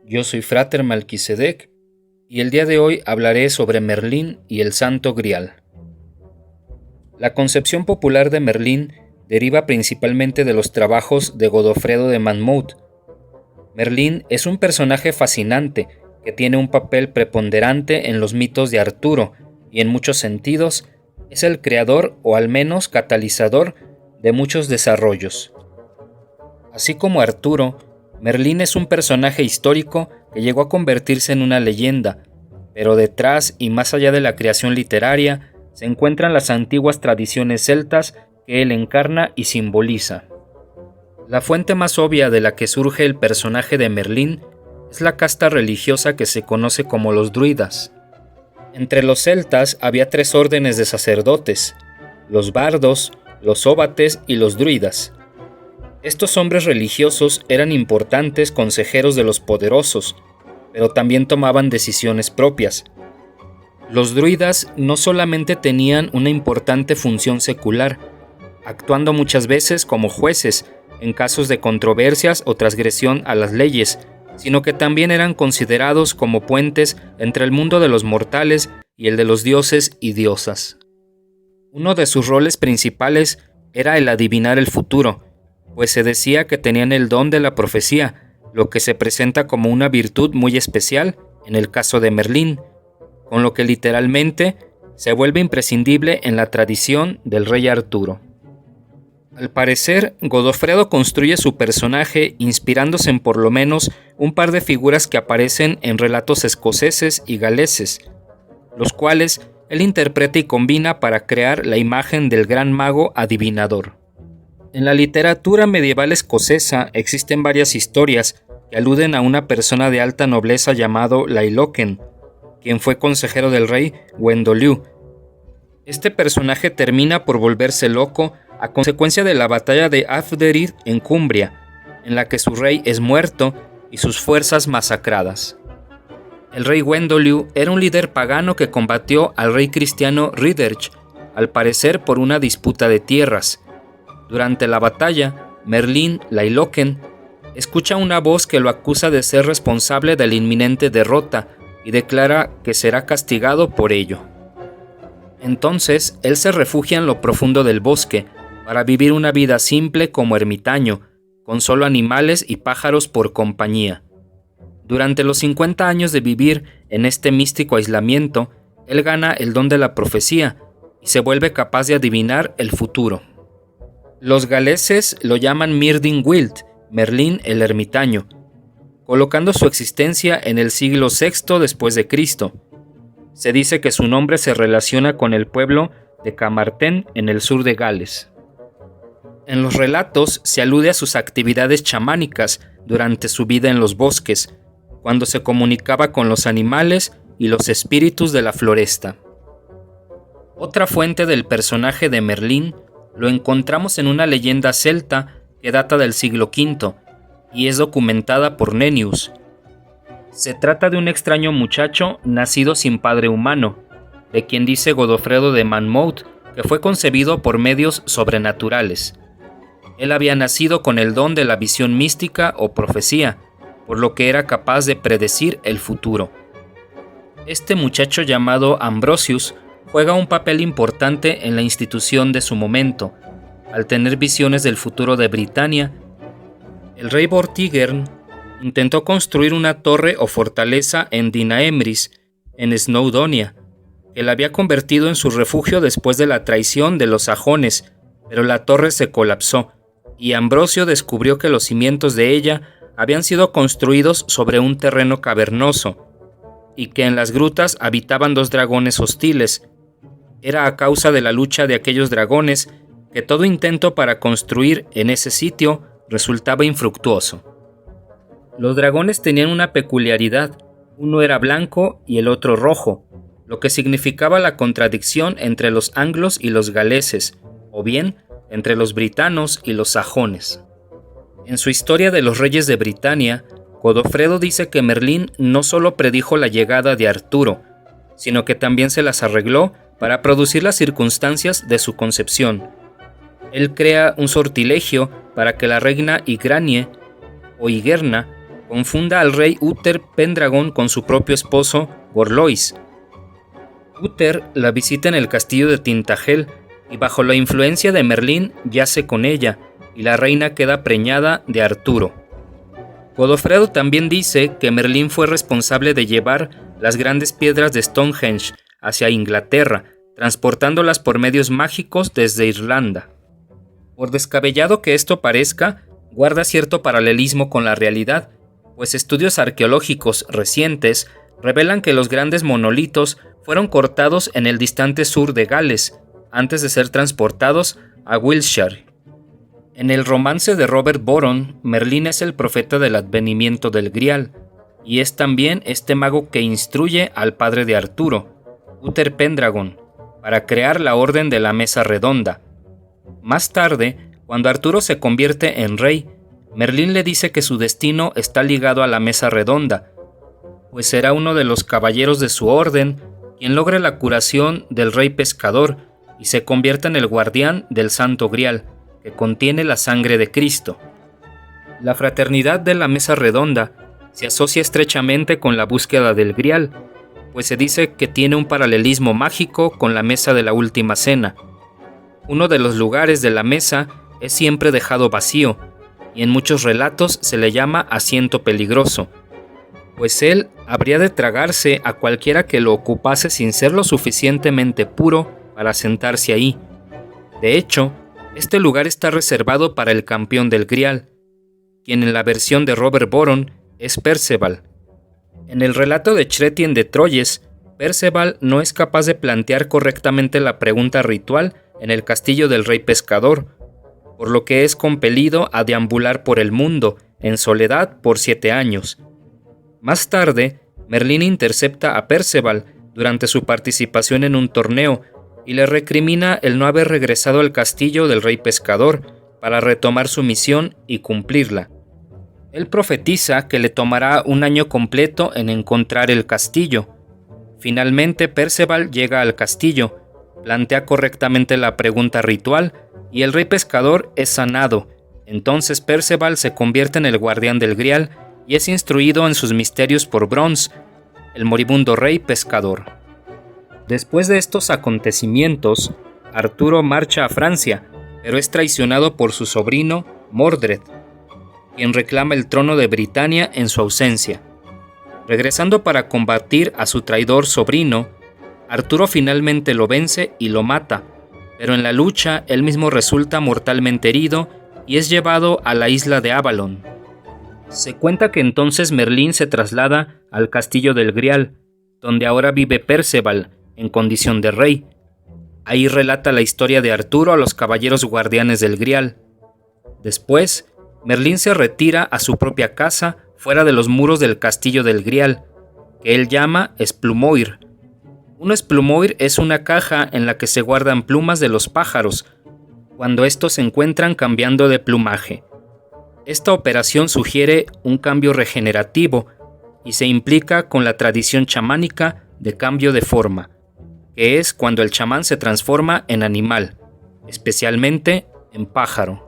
Yo soy Frater Melquisedec y el día de hoy hablaré sobre Merlín y el Santo Grial. La concepción popular de Merlín deriva principalmente de los trabajos de Godofredo de Monmouth. Merlín es un personaje fascinante que tiene un papel preponderante en los mitos de Arturo y en muchos sentidos es el creador o al menos catalizador de muchos desarrollos. Así como Arturo, Merlín es un personaje histórico que llegó a convertirse en una leyenda, pero detrás y más allá de la creación literaria se encuentran las antiguas tradiciones celtas que él encarna y simboliza. La fuente más obvia de la que surge el personaje de Merlín es la casta religiosa que se conoce como los druidas. Entre los celtas había tres órdenes de sacerdotes: los bardos, los óbates y los druidas. Estos hombres religiosos eran importantes consejeros de los poderosos, pero también tomaban decisiones propias. Los druidas no solamente tenían una importante función secular, actuando muchas veces como jueces en casos de controversias o transgresión a las leyes, sino que también eran considerados como puentes entre el mundo de los mortales y el de los dioses y diosas. Uno de sus roles principales era el adivinar el futuro, pues se decía que tenían el don de la profecía, lo que se presenta como una virtud muy especial en el caso de Merlín, con lo que literalmente se vuelve imprescindible en la tradición del rey Arturo. Al parecer, Godofredo construye su personaje inspirándose en por lo menos un par de figuras que aparecen en relatos escoceses y galeses, los cuales él interpreta y combina para crear la imagen del gran mago adivinador. En la literatura medieval escocesa existen varias historias que aluden a una persona de alta nobleza llamado Lailoken, quien fue consejero del rey Gwendolew. Este personaje termina por volverse loco a consecuencia de la batalla de Affderith en Cumbria, en la que su rey es muerto y sus fuerzas masacradas. El rey Gwendolew era un líder pagano que combatió al rey cristiano Rhydderch, al parecer por una disputa de tierras. Durante la batalla, Merlín, Lailoken, escucha una voz que lo acusa de ser responsable de la inminente derrota y declara que será castigado por ello. Entonces, él se refugia en lo profundo del bosque para vivir una vida simple como ermitaño, con solo animales y pájaros por compañía. Durante los 50 años de vivir en este místico aislamiento, él gana el don de la profecía y se vuelve capaz de adivinar el futuro. Los galeses lo llaman Myrdin Wild, Merlín el ermitaño, colocando su existencia en el siglo VI después de Cristo. Se dice que su nombre se relaciona con el pueblo de Camarthen en el sur de Gales. En los relatos se alude a sus actividades chamánicas durante su vida en los bosques, cuando se comunicaba con los animales y los espíritus de la floresta. Otra fuente del personaje de Merlín lo encontramos en una leyenda celta que data del siglo V y es documentada por Nennius. Se trata de un extraño muchacho nacido sin padre humano, de quien dice Godofredo de Monmouth que fue concebido por medios sobrenaturales. Él había nacido con el don de la visión mística o profecía, por lo que era capaz de predecir el futuro. Este muchacho llamado Ambrosius juega un papel importante en la institución de su momento, al tener visiones del futuro de Britania. El rey Vortigern intentó construir una torre o fortaleza en Dinaemris, en Snowdonia, que la había convertido en su refugio después de la traición de los sajones, pero la torre se colapsó, y Ambrosio descubrió que los cimientos de ella habían sido construidos sobre un terreno cavernoso, y que en las grutas habitaban dos dragones hostiles. Era a causa de la lucha de aquellos dragones que todo intento para construir en ese sitio resultaba infructuoso. Los dragones tenían una peculiaridad: uno era blanco y el otro rojo, lo que significaba la contradicción entre los anglos y los galeses, o bien entre los britanos y los sajones. En su historia de los reyes de Britania, Godofredo dice que Merlín no solo predijo la llegada de Arturo, sino que también se las arregló para producir las circunstancias de su concepción. Él crea un sortilegio para que la reina Igranie o Igerna confunda al rey Uther Pendragon con su propio esposo Gorlois. Uther la visita en el castillo de Tintagel y bajo la influencia de Merlín yace con ella, y la reina queda preñada de Arturo. Godofredo también dice que Merlín fue responsable de llevar las grandes piedras de Stonehenge hacia Inglaterra, transportándolas por medios mágicos desde Irlanda. Por descabellado que esto parezca, guarda cierto paralelismo con la realidad, pues estudios arqueológicos recientes revelan que los grandes monolitos fueron cortados en el distante sur de Gales, antes de ser transportados a Wiltshire. En el romance de Robert Boron, Merlín es el profeta del advenimiento del Grial, y es también este mago que instruye al padre de Arturo, Uther Pendragon, para crear la Orden de la Mesa Redonda. Más tarde, cuando Arturo se convierte en rey, Merlín le dice que su destino está ligado a la Mesa Redonda, pues será uno de los caballeros de su orden quien logre la curación del rey pescador y se convierta en el guardián del Santo Grial, que contiene la sangre de Cristo. La fraternidad de la Mesa Redonda se asocia estrechamente con la búsqueda del Grial, pues se dice que tiene un paralelismo mágico con la Mesa de la Última Cena. Uno de los lugares de la mesa es siempre dejado vacío, y en muchos relatos se le llama asiento peligroso, pues él habría de tragarse a cualquiera que lo ocupase sin ser lo suficientemente puro para sentarse ahí. De hecho, este lugar está reservado para el campeón del Grial, quien en la versión de Robert Boron es Perceval. En el relato de Chrétien de Troyes, Perceval no es capaz de plantear correctamente la pregunta ritual en el castillo del rey pescador, por lo que es compelido a deambular por el mundo, en soledad por 7 años. Más tarde, Merlín intercepta a Perceval durante su participación en un torneo y le recrimina el no haber regresado al castillo del rey pescador para retomar su misión y cumplirla. Él profetiza que le tomará un año completo en encontrar el castillo. Finalmente, Perceval llega al castillo, plantea correctamente la pregunta ritual y el rey pescador es sanado. Entonces Perceval se convierte en el guardián del Grial y es instruido en sus misterios por Bronze, el moribundo rey pescador. Después de estos acontecimientos, Arturo marcha a Francia, pero es traicionado por su sobrino Mordred, quien reclama el trono de Britania en su ausencia. Regresando para combatir a su traidor sobrino, Arturo finalmente lo vence y lo mata, pero en la lucha él mismo resulta mortalmente herido y es llevado a la isla de Avalon. Se cuenta que entonces Merlín se traslada al castillo del Grial, donde ahora vive Perceval, en condición de rey. Ahí relata la historia de Arturo a los caballeros guardianes del Grial. Después, Merlín se retira a su propia casa fuera de los muros del castillo del Grial, que él llama Esplumoir. Un esplumoir es una caja en la que se guardan plumas de los pájaros, cuando estos se encuentran cambiando de plumaje. Esta operación sugiere un cambio regenerativo y se implica con la tradición chamánica de cambio de forma, que es cuando el chamán se transforma en animal, especialmente en pájaro.